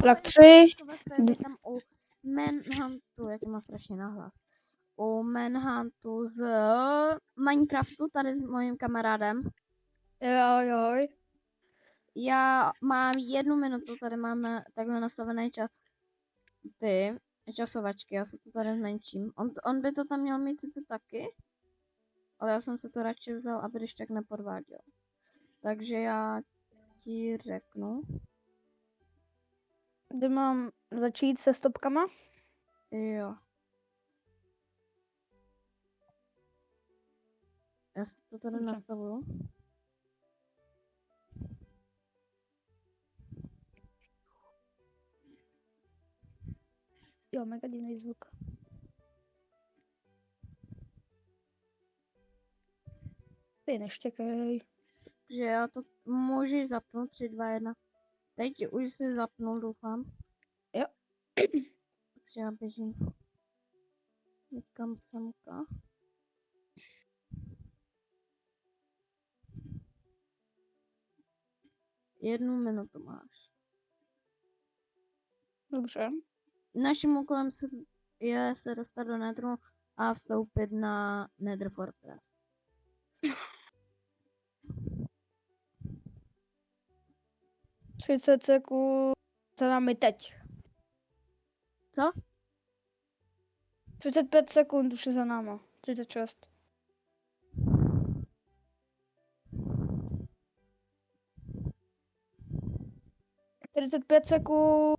Tak 3. Tam u Manhuntu, jak to má strašně nahlas. U Manhuntu z Minecraftu, tady s mojím kamarádem. Jo. Já mám 1 minutu, tady mám takhle nastavené časovačky, já se to tady zmenším. On by to tam měl mít sice taky, ale já jsem se to radši vzal, aby když tak nepodváděl. Takže já ti řeknu. Kde mám začít se stopkama? Jo. Já si to tady Dobře. nastavuju. Jo, mega divný zvuk. Ty neštěkej. Takže já to můžeš zapnout 3, 2, 1. Teď už si zapnul, doufám. Jo. Takže já běžím někam semka. Jednu minutu máš. Dobře. Naším úkolem je se dostat do Netheru a vstoupit na Nether Fortress. Třicet sekund za námi teď. Co? 35 sekund už je za náma. 36. Pět sekund.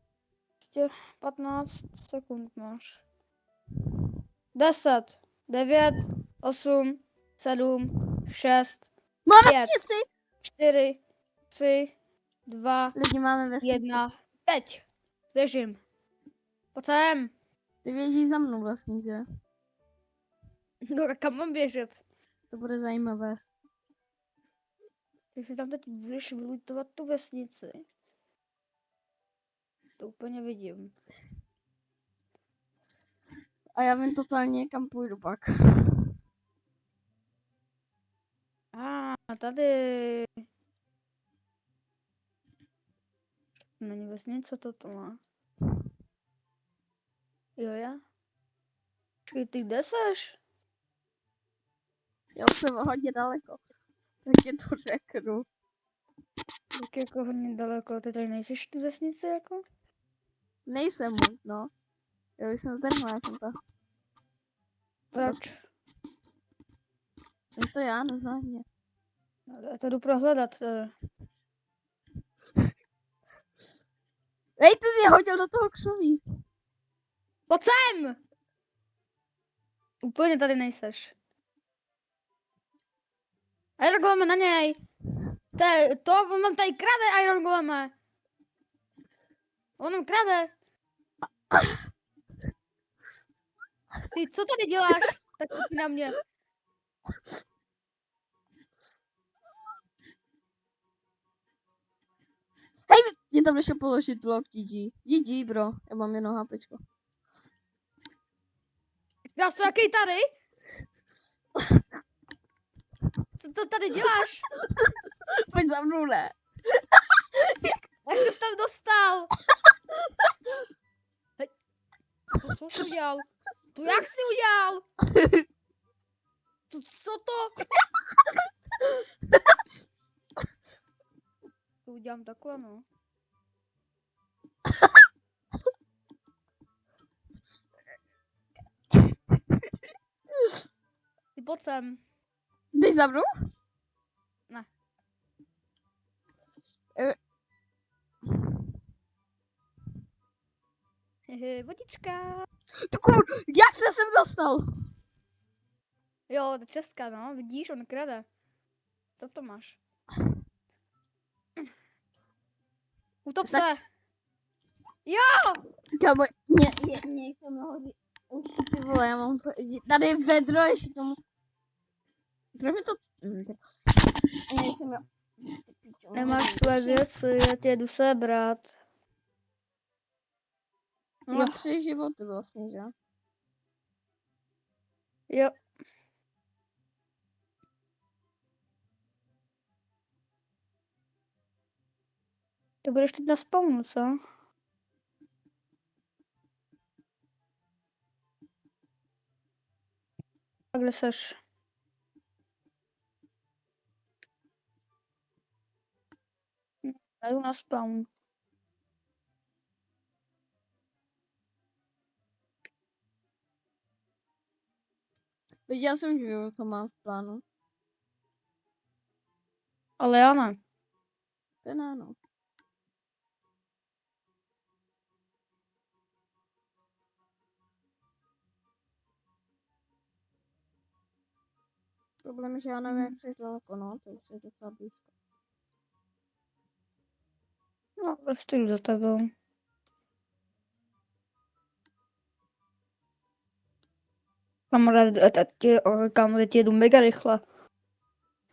Ještě 15 sekund máš. 10, 9, 8, 7, 6, Máme 5, svěci! 4, 3, 2, Lidi máme vesnici. 1. Teď. Běžím. Pojď sem. Ty běžíš za mnou vlastně, že? No a kam mám běžet? To bude zajímavé. Jak si tam teď budeš vylutovat tu vesnici? To úplně vidím. A já vím totálně, kam půjdu pak. Tady. Není vesnice, to má. Jo, já? Počkej, ty kde seš? Já už jsem hodně daleko. Takže to řeknu. Tak jako hodně daleko, ty tady nejsiš ty vesnice jako? Nejsem moc, no. Jo, jsem zdrhla, já jsem to. Proč? Je to já, neznám mě. Já to jdu prohledat. Ej, ty jsi mě hodil do toho křoví. Pojď sem! Úplně tady nejseš. Iron Goleme na něj! On nám tady krade, Iron Goleme! On nám krade! Ty, co tady děláš? Tak ty na mě. Hej, mě tam nešel položit blok, GG. GG, bro. Já mám jenom HPčko. Krásu, jaký tady? Co to tady děláš? Pojď za mnou, ne. Jak jsi tam dostal? Hej. Co jsi udělal? To jak jsi udělal? To co to? To udělám takhle, no. Ty pojď sem. Jdeš za mnou? Ne. Vodička. Tu kur, jak se sem dostal? Jo, to Česka, no. Vidíš, on krade. Co to máš? Utop se. Jo! Kamo, mě jsem hodit. Už ty vole, já mám tady vedro ještě tomu. Proč mi to... Nemáš své věci, já tě jdu sebrat. Má 3 životy vlastně, že? Jo. To budeš teď na spawnu, co? A kde seš? Jdu na spawn. Viděla jsem, že jo, co mám v plánu. Ale já ne. To ne, no. Problém je, že já nevím, jak jsi daleko, no, to už je docela blízko. No, prostě jdu za tebou. Kamarád, teď jedu mega rychle.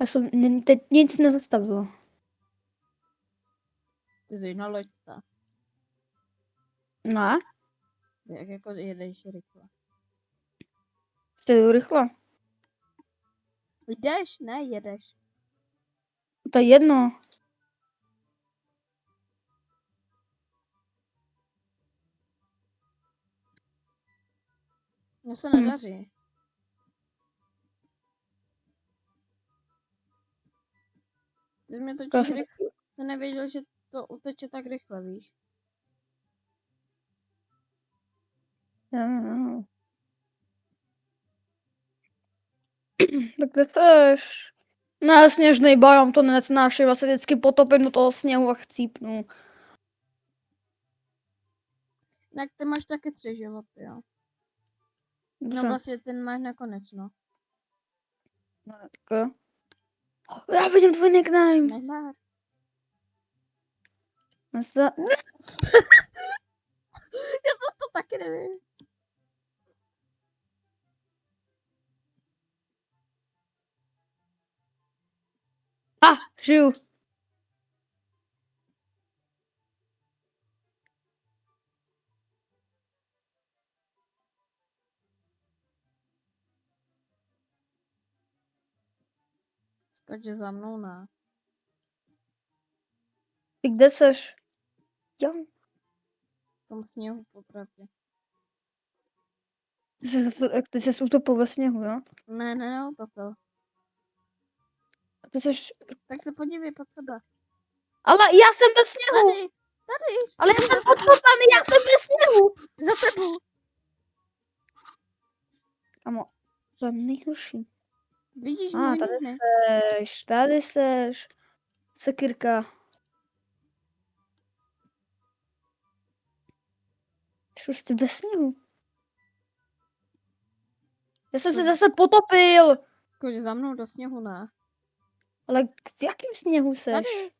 Já jsem teď nic nezastavila. Ty jsi na loďce. Ne? Jak jako jedeš rychle. Prostě jdu rychle. Jdeš, ne jedeš. To je jedno. Mně se nedaří. Ty jsi mě totiž se nevěděl, že to uteče tak rychle, víš. Jo. Tak kde seš? Ne, sněžný biom to nesnáším, já se vždycky potopím do toho sněhu a chcípnu. Tak ty máš taky 3 životy, jo. No Dobře. vlastně ten máš nekonečno. Tak jo. Já vidím tvůj nickname. Nemáš. Já to taky nevím. Žiju. Skoč za mnou, ne. Ty kde seš? Jo. V tom sněhu popravdě. Ty jsi utopil ve sněhu, jo? Ne, neutopil. Ty seš... Tak se podívej pod sebe. Ale já jsem ve sněhu. Tady. Ale já jsem podkopaný, já jsem ve sněhu. Za tebou. Kamo, to je nejhorší. Vidíš můj nickname? Tady seš. Sekirka. Už jsi ve sněhu. Já jsem se zase potopil. Skoč za mnou do sněhu, ne. Ale v jakém sněhu seš? Tady.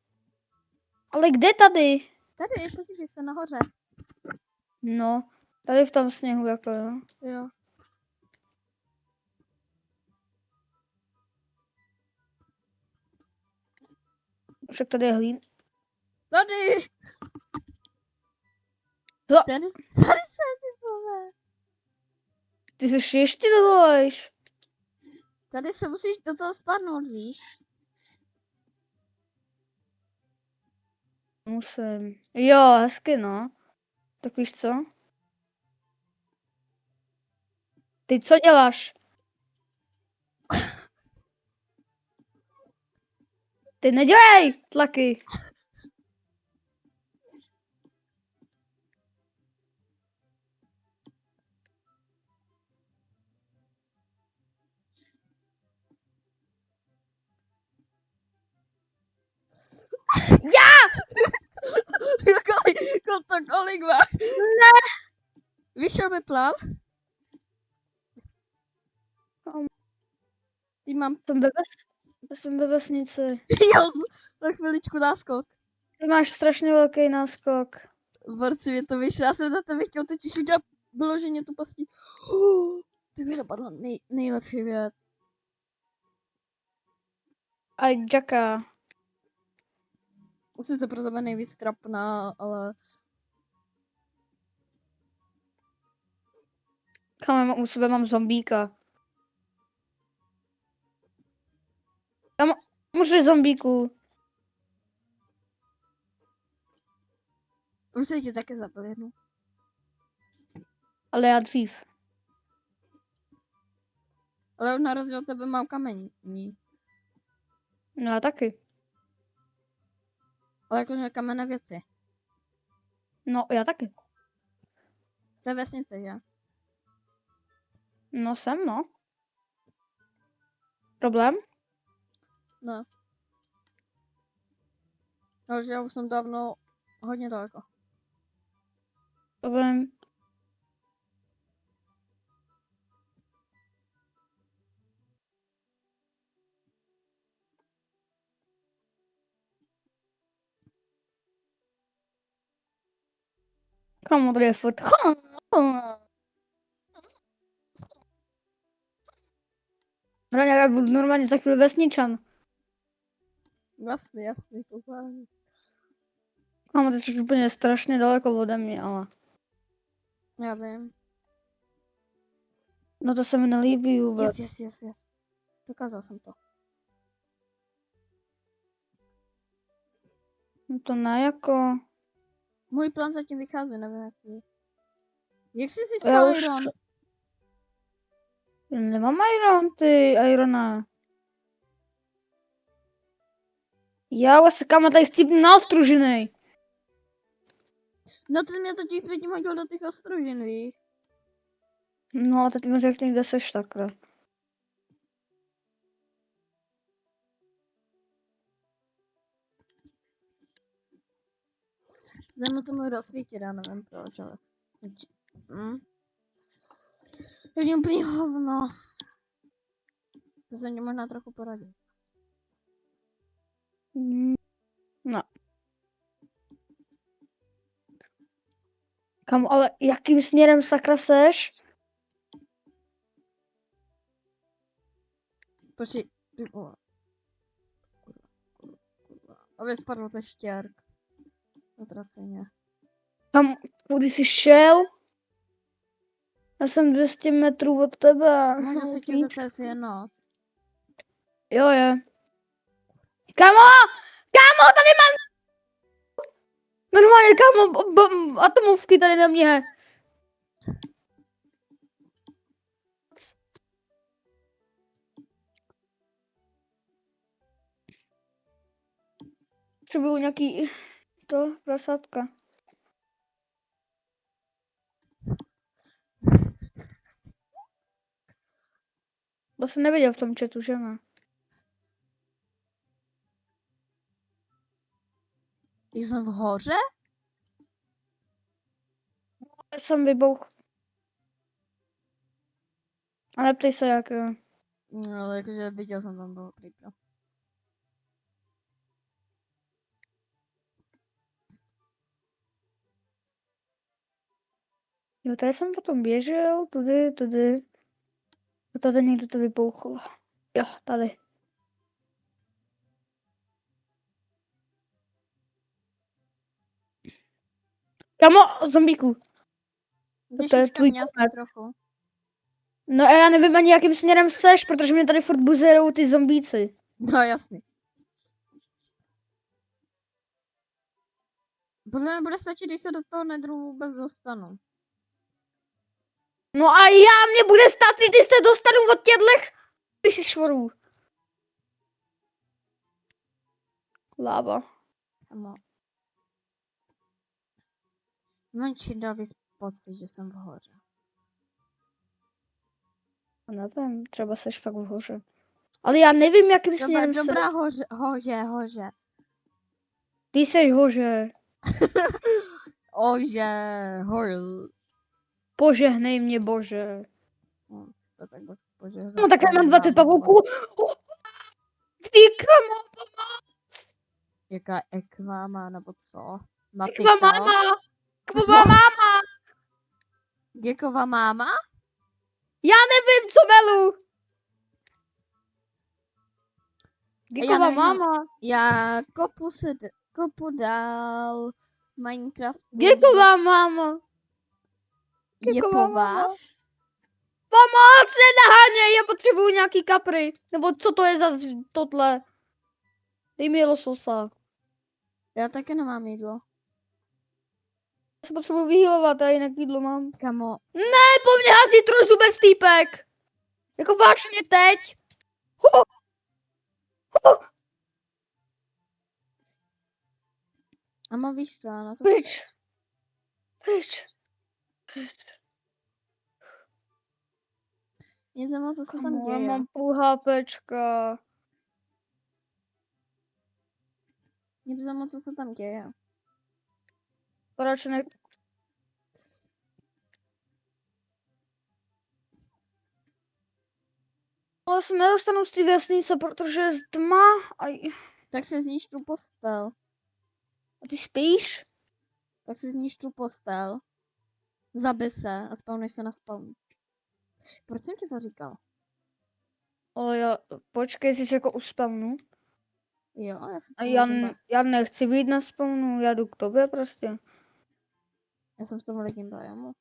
Ale kde tady? Tady, podívej se nahoře. No, tady v tom sněhu jako, jo. Jo. Však tady je hlín. Tady. Co? Tady se ty vole. Ty jsi ještě dovoláš. Tady se musíš do toho spadnout, víš? Musím. Jo, hezky, no. Tak víš co? Ty co děláš? Ty nedělej tlaky. Kolik má? Ne. Vyšel mi plán? Ty mám... Jsem ve vesnici. Jo, na chviličku náskok. Ty máš strašně velký náskok. V borci mi to vyšlo, já jsem na tebe chtěl totiž udělat vyloženě tu pastí. Ty mi napadla nejlepší věc. A Jacka. Sice pro tebe nejvíc trapná, ale... Kam u sebe mám zombíka. Tam můžeš zombíku. Už se tě také zabil jednou. Ale já dřív. Ale na rozdíl od tebe mám kamení. No já taky. Ale jakože kamenné věci. No, já taky. Jste vesnice, že? No jsem, no. Problém? No. Takže já už jsem dávno hodně daleko. Problém. Kamo, tady je furt. Hraně, já budu normálně za chvíli vesničan. Jasný, koukám. Kamo, ty jsi úplně strašně daleko ode mě, ale. Já vím. No to se mi nelíbí vůbec. Yes. Dokázal jsem to. No to ne jako. Můj plán zatím vychází, nevím jaký. Jak jsi Já získal už Iron? nemám Iron, ty Irona. Já vlastně kamo tady chci být naostružený. No ty mě totiž předtím hodil do těch ostrožin, víš? No a teď mi řekni, kde seš takhle. Zde mu to můj rozsvítit, já nevím proč, ale... To je úplně hovno. To se mě možná trochu poradí. No. Kamo, ale jakým směrem sakra seš? Počkej, ty vole. Aby spadl ten štěrk. Zatraceně. Kam, kudy jsi šel? Já jsem 200 metrů od tebe. Můžu se tě zeptat, jestli je noc. Jo, je. Kamo! Kamo, tady mám... Normálně, kamo, atomovky tady na mě. Potřebuju nějaký... To, prasátka. To jsem neviděl v tom chatu, že ne? Jsem v hoře? Já jsem vybouch. Ale ptej se, jak jo. No, jakože viděl jsem tam toho creepera. Jo, tady jsem potom běžel, tudy. A tady někdo to vypouchlo. Jo, tady. Kamo, zombíku. To je tvůj konec. Trochu. No a já nevím ani jakým směrem seš, protože mě tady furt buzerou ty zombíci. No jasný. Podle mě bude stačit, když se do toho nedru vůbec dostanu. No a mě bude stát, když se dostanu od těchto švorů. Láva. Ano. Mám čím dál víc pocit, že jsem v hoře. A nevím, třeba seš fakt v hoře. Ale já nevím, jakým směrem seš. Dobrá hoře. Ty seš hoře. Hoře. Požehnej mě, bože. No, to tak požehnej. No tak já mám 20 pavouků. Ty kamo, pomoc. Jaká ekváma, nebo co? Ekva máma. Ekva máma. Gekova máma? Já nevím, co melu. Gekova máma. Já kopu dál Minecraft. Gekova máma. Jepová. Pomoc, nenaháněj, já potřebuju nějaký kapry. Nebo co to je za tohle? Dej mi lososa. Já taky nemám jídlo. Já se potřebuji vyhýlovat, já jinak jídlo mám. Kamo. Ne, po mně hází trojzubec týpek. Jako vážně teď? Hu, hu, A víš co, já na to... pryč. Pryč. Pryč. Nic moc, co se tam Kamo, já děje. mám půl HPčka. Mě by zajímalo, co se tam děje. Radši ne... Ale se nedostanu z té vesnice, protože je tma. Tak si znič tu postel. A ty spíš? Tak si znič tu postel. Zabij se a spawnej se na spawnu. Proč jsem ti to říkal? Ale já... Počkej, jsi jako u spawnu. Jo, já jsem v A tom já, legend já nechci být na spawnu, já jdu k tobě prostě. Já jsem v tom legend biomu.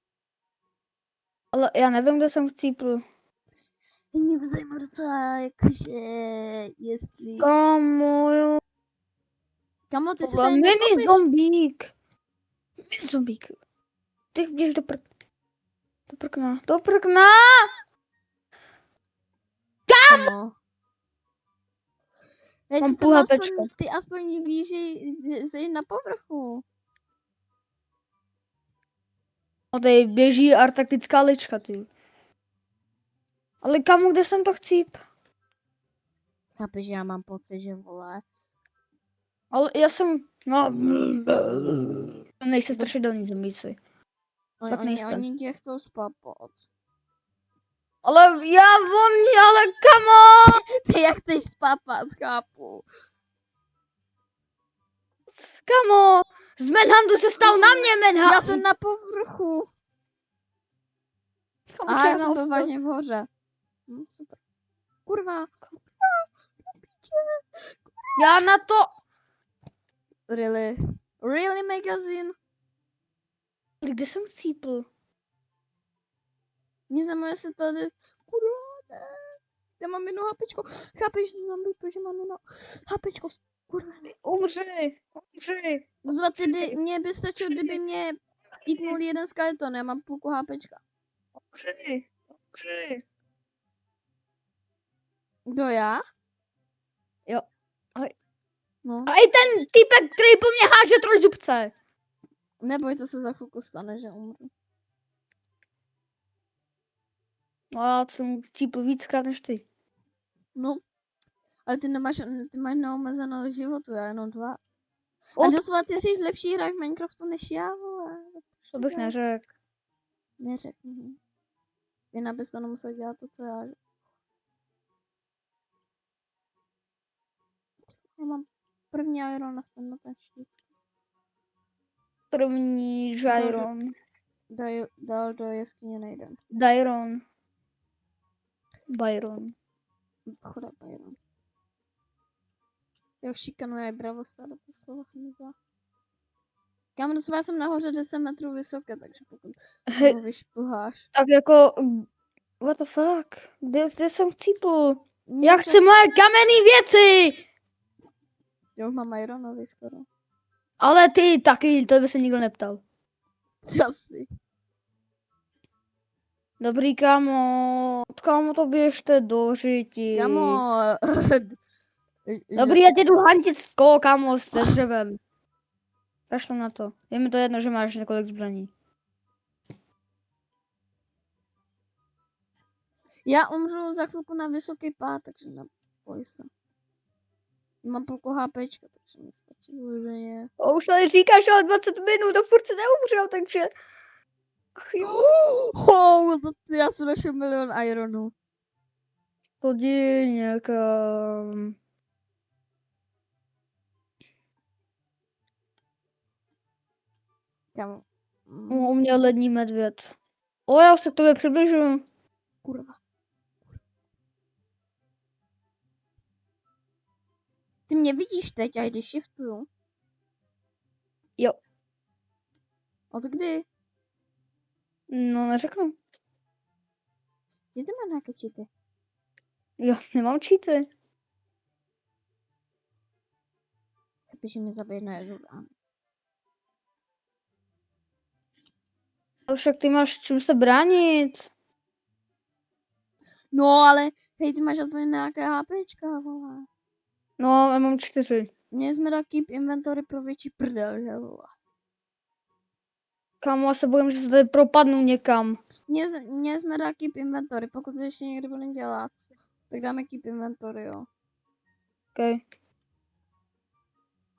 Ale já nevím, kde jsem chcípl. Mě by zajímalo docela, jakože, jestli... Kamo, jo. Kamo, ty si Tohle tady mini nekopeš? zombík. Mini zombík. Ty běž do prkna. Do prkna! Kamo. Teď Mám ty půl tam HPčka. ty aspoň víš, že jsi na povrchu. No tady běží artaktická lička, ty. Ale kamo, kde jsem to chcíp? Chápeš, že já mám pocit, že vole. Ale já jsem... No... Nejsi strašidelný zombíci. Tak nejste. Oni tě chcou spapat. Ale já voní, ale kamo! Ty jak chceš spapat, chápu. Kamo! Z Manhuntu se stal na mě Manhunt! Já jsem na povrchu. Kamo, Aha, já černá jsem byl ovce. vážně v hoře. Super. Kurva. Já na to... Really? Really, magazine? Kde jsem chcípl? Mě zajímá, jestli tady... Kurva, ne. Já mám jedno hapečko. Chápeš, že zombie to, že mám jedno hapečko. Kurva. Umři. No mě by stačilo, kdyby mě hitnul jeden skeleton. Já mám půlku hapečka. Umři. Kdo já? Jo. Ahoj. No. A i ten typek, který po mně háže trojzubce. Neboj, to se za chvilku stane, že umřu. No já jsem chcípl víckrát než ty. No. Ale ty máš neomezenou životu, já jenom 2. A Od... doslova ty jsi lepší hráč v Minecraftu než já, vole. To bych neřekl. Neřekl. Jinak bys to nemusel dělat to, co já. Já mám první iron aspoň na ten štít. První Jairon. Dál do jeskyně nejdem. Dairon. Byron. Chudá Byron. Jo, šikanuje Bravo Star, to slovo se mi zdá. Kámo, doslova jsem nahoře 10 metrů vysoké, takže pokud Hej, ho vyšplháš. tak jako... What the fuck? Kde jsem chcípl? Já chci moje kamenné věci! Já už mám Ironový skoro. Ale ty taky, to by se nikdo neptal. Asi. Dobrý kámo, to běžte do řiti. Kámo. Dobrý, já tě jdu hantit kámo, s dřevem. Kašlu na to. Je mi to jedno, že máš několik zbraní. Já umřu za chvilku na vysoký pád, takže neboj se. Mám půlku HPčka, takže mi stačí uvěděně. A už tady říkáš, ale 20 minut a furt se neumřel, takže... Ach jo. Já jsem našel milion ironů. Chodí někam. Kámo. U mě lední medvěd. O, já se k tobě přibližuju. Kurva. Ty mě vidíš teď, a když shiftuju? Jo. Od kdy? No, neřeknu. Že ty máš nějaké cheaty? Jo, nemám cheaty. Chápeš, že mě zabije na jednu ránu. Ale však ty máš čím se bránit. No ale, hej, ty máš aspoň nějaké HPčka, vole. No, já mám 4. Měli jsme taky inventory pro větší prdel, že vole. Kámo, já se bojím, že se tady propadnu někam. Měli jsme taky inventory, pokud to ještě někdo bude dělat, tak dáme keep inventory, jo. Okay.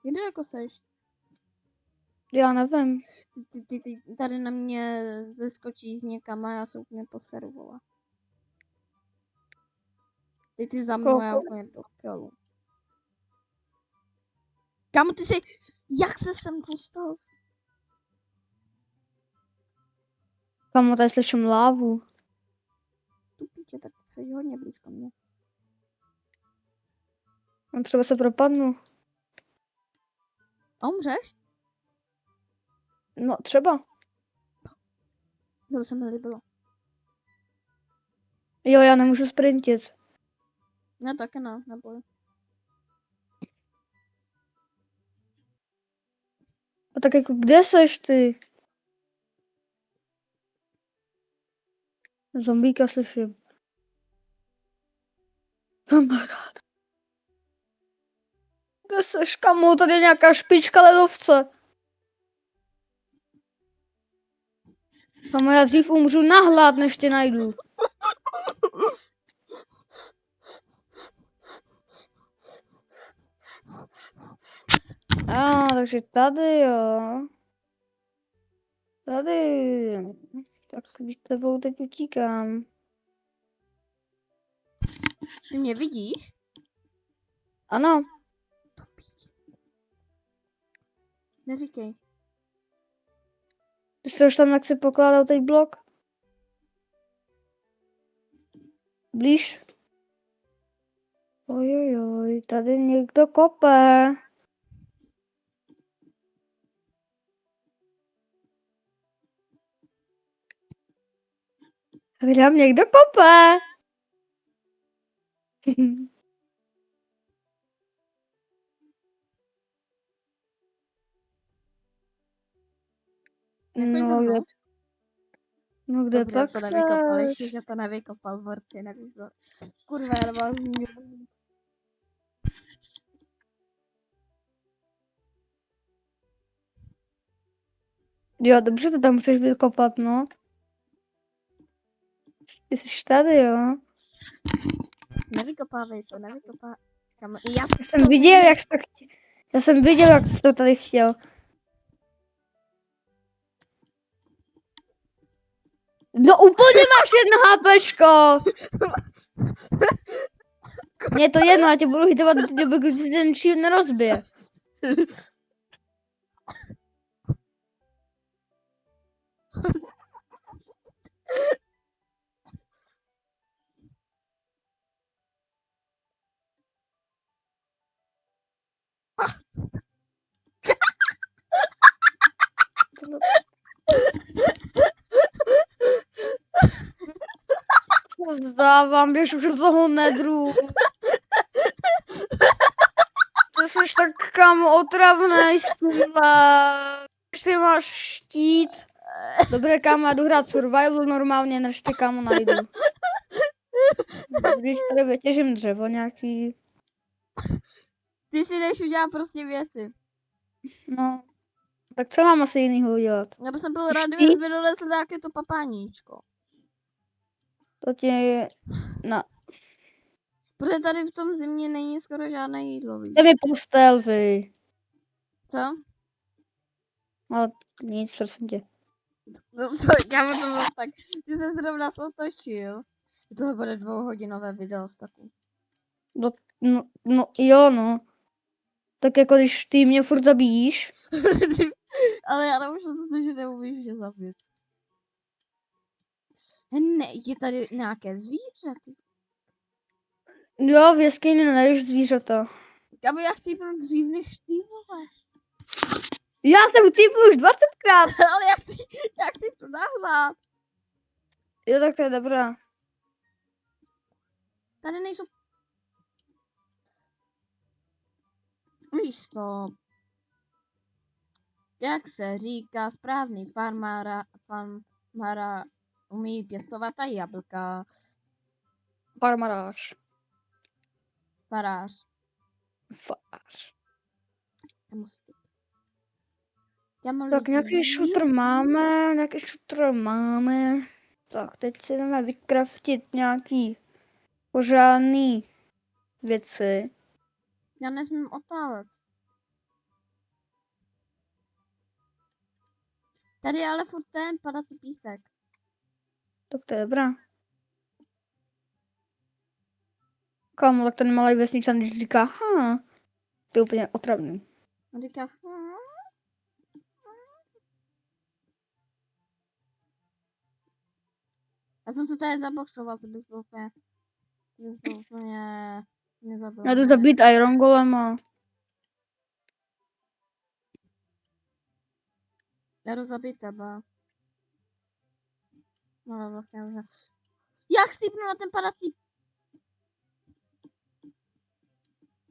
Kde jako seš? Já nevím. Ty tady na mě zeskočíš někam a já se úplně poseru, vole. Ty za mnou já úplně do kelu. Kámo, ty jsi... Jak se sem dostal? Kámo, tady slyším lávu. Tu píče, tak ty jsi hodně blízko mě. On třeba se propadnu. A umřeš? No, třeba. To se mi líbilo. Jo, já nemůžu sprintit. Ne, taky ne, neboj. A tak jako, kde seš ty? Zombíka slyším. Kamarád. Kde seš, kamo? Tady je nějaká špička ledovce. Kamo, já dřív umřu na hlad, než tě najdu. Takže tady, jo. Tady. Tak s tebou teď utíkám. Ty mě vidíš? Ano. To píč. Neříkej. Ty jsi už tam, jak si pokládal teď blok? Blíž. Ojojoj, tady někdo kope. Tady tam někdo kope. Jako No, kde, no? no kde Dobře, pak to nevykopal, ještě, chceš? že to nevykopal, borci, nevykopal. Kurva, já vás Jo, dobře, to tam chceš vykopat, no. Ty jsi tady, jo. Nevykopávej to, nevykopávej. Já jsem viděl, jak jsi to chtěl. Já jsem viděl, jak jsi to tady chtěl. No úplně máš jedno HPčko. Mně je to jedno, já tě budu hitovat do té doby, kdy si ten shield nerozbije. Co vzdávám, běž už do toho nedru. Ty jsi tak kam otravnej s tímhle. Když ty máš štít. Dobré, kámo, já jdu hrát survival normálně, než tě kámo najdu. Když tady vytěžím dřevo nějaký. Ty si jdeš udělat prostě věci. No. Tak co mám asi jinýho udělat? Já bych byl rád, Štít? kdyby donesl nějaké to papáníčko. To tě... No. Protože tady v tom zimě není skoro žádné jídlo, víš. Dej mi postel, vy. Co? Ale nic, prosím tě. No, kámo, to bylo tak. Ty se zrovna otočil. Tohle bude 2hodinové video z taku. No, jo, no. Tak jako když ty mě furt zabíjíš. Ale já nemůžu to, že neumíš mě zabít. Ne, je tady nějaké zvíře, ty. Jo, v jeskyni nenajdeš zvířata. Kámo, já chci být dřív než ty, vole. Já jsem chcípl už 20krát. Ale já chci to nahlát. Jo, tak to je dobrá. Tady nejsou... Víš to. Jak se říká, správný farmára umí pěstovat a jablka. Farmarář. Farář. Farář. Tak nějaký šutr máme. Tak teď si jdeme vykraftit nějaký pořádný věci. Já nesmím otálet. Tady je ale furt ten padací písek. Tak to je dobrá. Kámo, tak ten malý vesničan, když říká, to je úplně otravný. On říká, Já jsem se tady zaboxoval, to bys byl úplně nezabil. Já jdu zabít Iron Golema. Já jdu zabít tebe. No vlastně už ne. Jak stýpnu na ten padací?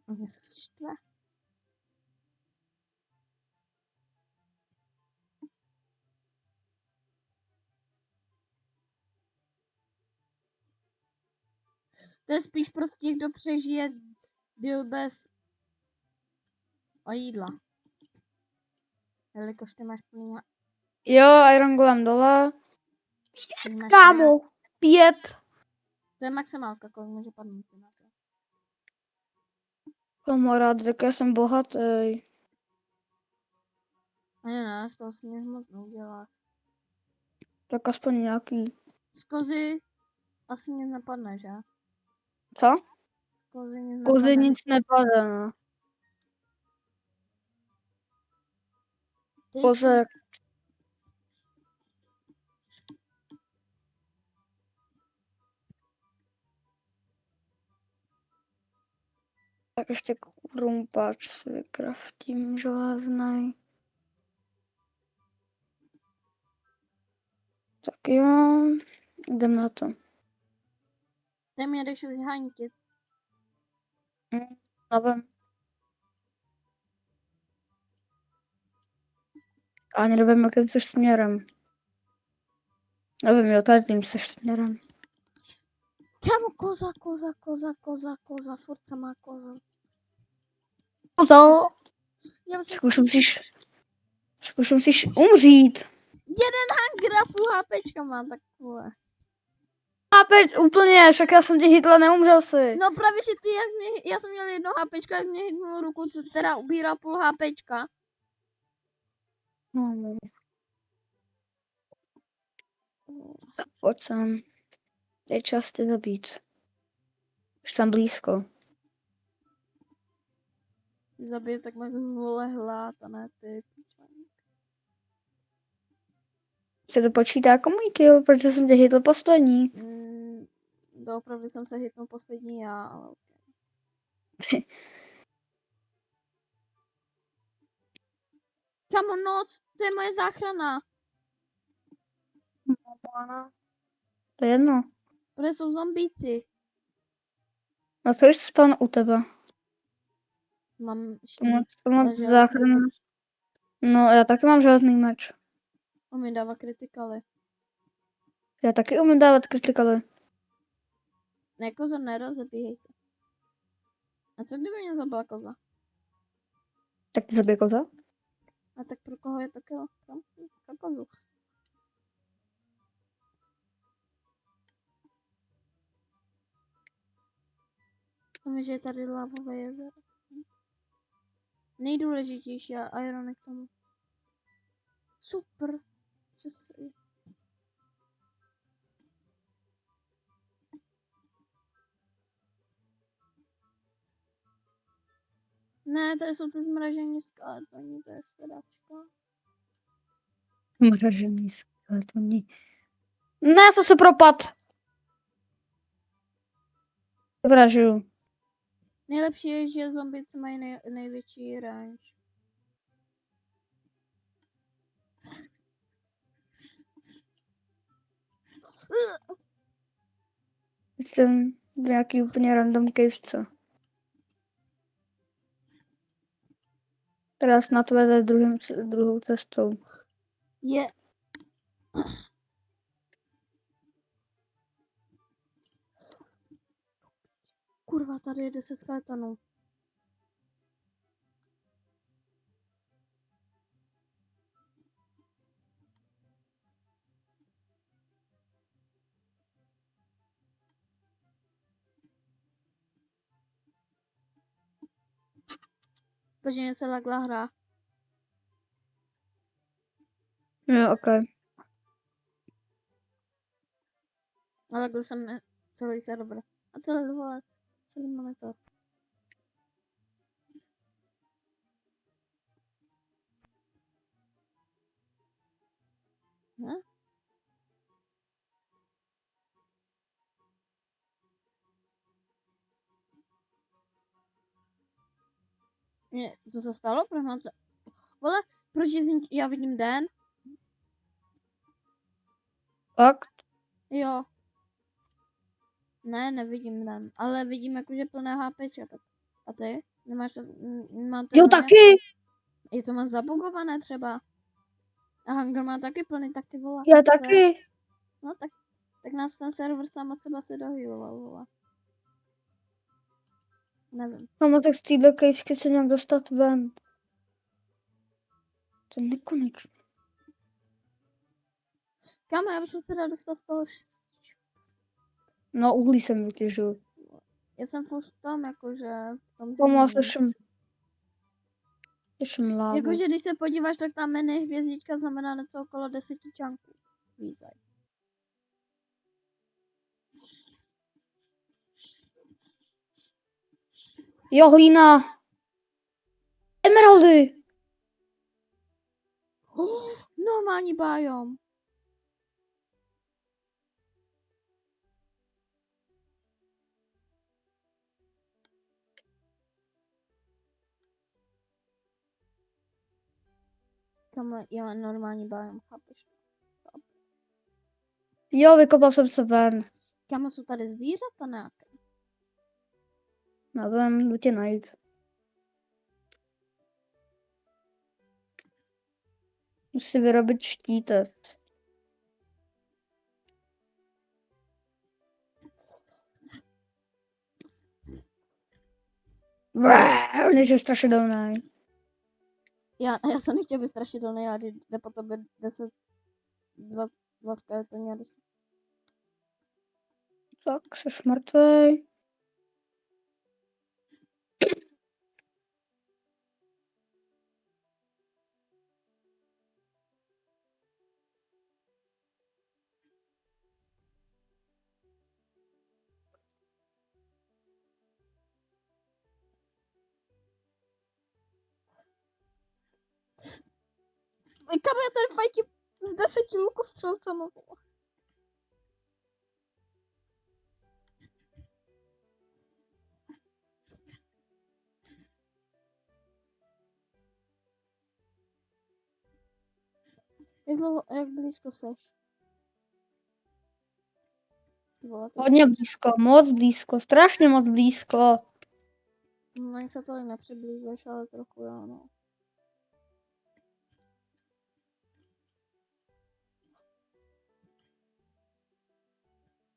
On mě štve. To je spíš prostě, kdo přežije díl bez jídla. Jelikož ty máš plný... Jo, Iron Golem dole. máš Kámo, 5. To je maximálka, kolik může padnout. Kamarád, tak já jsem bohatý. Ani ne, z toho si nic moc neuděláš. Tak aspoň nějaký. Z kozy asi nic nepadne, že? Co? Z kozy nic Kozy nepadne. nic nepadá, no. Ty Koze. Tak ještě krumpač si vykraftím železnej. Tak jo, jdem na to. Ty mě jdeš už hantit. Nevím. Ani nevím, jakým jsi směrem. Nevím, jo, tady tím jsi směrem. Kámo, koza, furt samá koza. Kozo! Já se... Už musíš umřít. Jeden hunger a půl HPčka mám takové. Chápeš, úplně, však já jsem tě hitla, neumřel jsi. No právě, že ty, jak mě, já jsem měl jedno HPčko, jak mě hitnul ruku, co teda ubírá půl HPčka. No. Pojď sem. Je čas tě zabít. Už jsem blízko. Zabije tak máš vole hlad a ne ty. Se to počítá jako můj kill, protože jsem tě hitl poslední. Doopravdy jsem se hitnul poslední já, ale Kamo, noc, to je moje záchrana. To je jedno. Protože jsou zombíci. No co už span u tebe? Mám štít. To mám záchranu. No, já taky mám železný meč. On mi dává kritikaly. Já taky umím dávat kritikaly. Ne, koza, nerozebíhej se. A co kdyby mě zabila koza? Tak ty zabij koza? A tak pro koho je to kill? Pro kozu. Víme, že je tady lavové jezero. Nejdůležitější je Irony k tomu. Super. Co se... Ne, to jsou ty zmražení skeletoni, to je sedačka. Mražený skeletoni. Ne, jsem se propad. Dobrá, žiju. Nejlepší je, že zombici mají největší range. Jsem v nějaký úplně random cavece. Která snad vede druhou cestou. Je. Kurva, tady je 10 skeletonů. Protože mě se lagla hra. Jo, okej. Ale lagl jsem mi celý server. A celý monitor. Ne? Co se stalo? Proč mám se... Vole, proč já vidím den? Fakt? Jo. Ne, nevidím den. Ale vidím jakože plné HPčka. Tak. A ty? Nemáš to... Máte Jo, moje? taky! Je to mám zabugované třeba. A Hunger má taky plný, tak ty vole. Já Co je? taky. No tak nás ten server sám od seba se dohýloval, vole. Nevím. Mamo, tak z téhle kejvky se nějak dostat ven. To je nekonečné. Kámo, já bych se teda dostal z toho... No, uhlí jsem vytěžil. Já jsem furt v tom, jakože... V tom Mamo, zimním. slyším lávu. Jakože když se podíváš, tak tam mini hvězdička znamená něco okolo 10 čanků. Vízaj. Jo, hlína. Emeraldy. Normální biom. Kam já mám normální biom, chápeš? Jo, vykopal jsem se ven. Kam jsou tady zvířata nějaké? Nevím, jdu tě najít. Musím vyrobit štítek. On je strašidelný. Já jsem nechtěl být strašidelný, ale jde po tobě 10, 2 skeletony a 10. Tak, jsi mrtvej. Kam já tady fajky z 10 lukostřelcama. Jak blízko seš? Vole, to... Hodně blízko, moc blízko, strašně moc blízko. No, jak se tolik nepřiblížíš, ale trochu jo, no.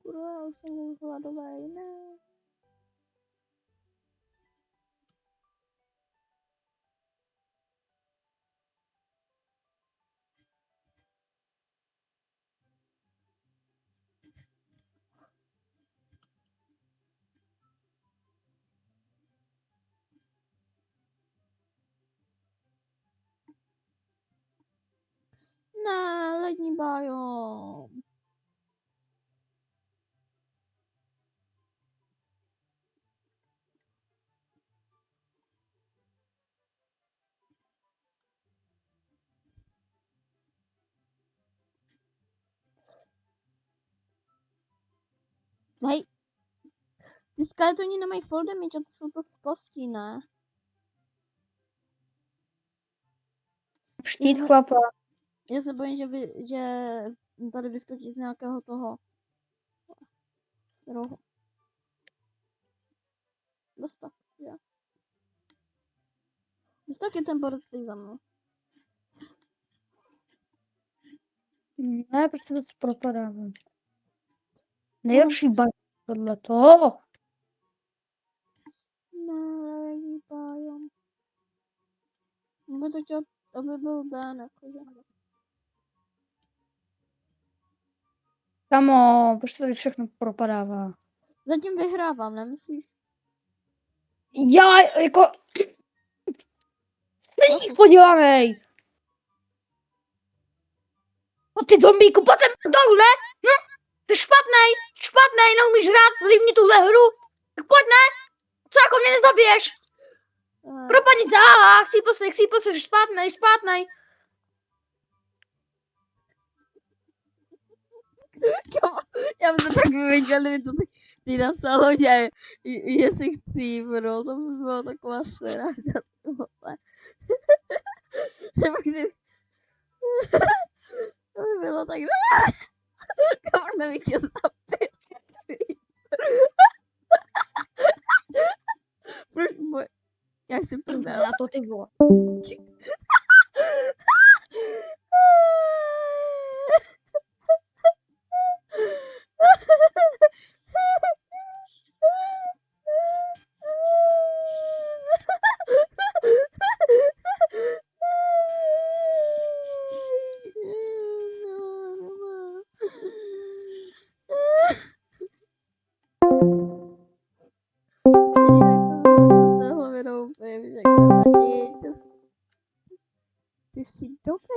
Kurva, já už jsem hladový, ne. Ne, lední biom. Hej, ty skeletoni nemají full damage, a to jsou to z kostí, ne? Štít chlapa. Já se bojím, že tady vyskočí z nějakého toho rohu. Dostat, jo. Dostat je ten borec stojí za mnou. Ne, prostě to propadám. Nejlepší bug tohle toho. aby to chtěl, aby byl den, jakože. Kamo, proč to tady všechno propadává? Zatím vyhrávám, nemyslíš? Já, jako... Není podívanej! No ty zombíku, pojď sem dolů, ne? No, jsi špatnej, neumíš hrát, líbni tuhle hru. Tak pojď, ne? Co jako mě nezabiješ? Propadni tak, sípo se, špatnej. Já bych to tak viděl, kdyby to tak ty napsalo, že jestli chci, bro, to by bylo taková sranda tohle. Nebo kdyby... To by bylo tak... Kamar mi tě zapil. Proč můj... Jak si prdel. Na to ty vole. Ty jsi dobrý.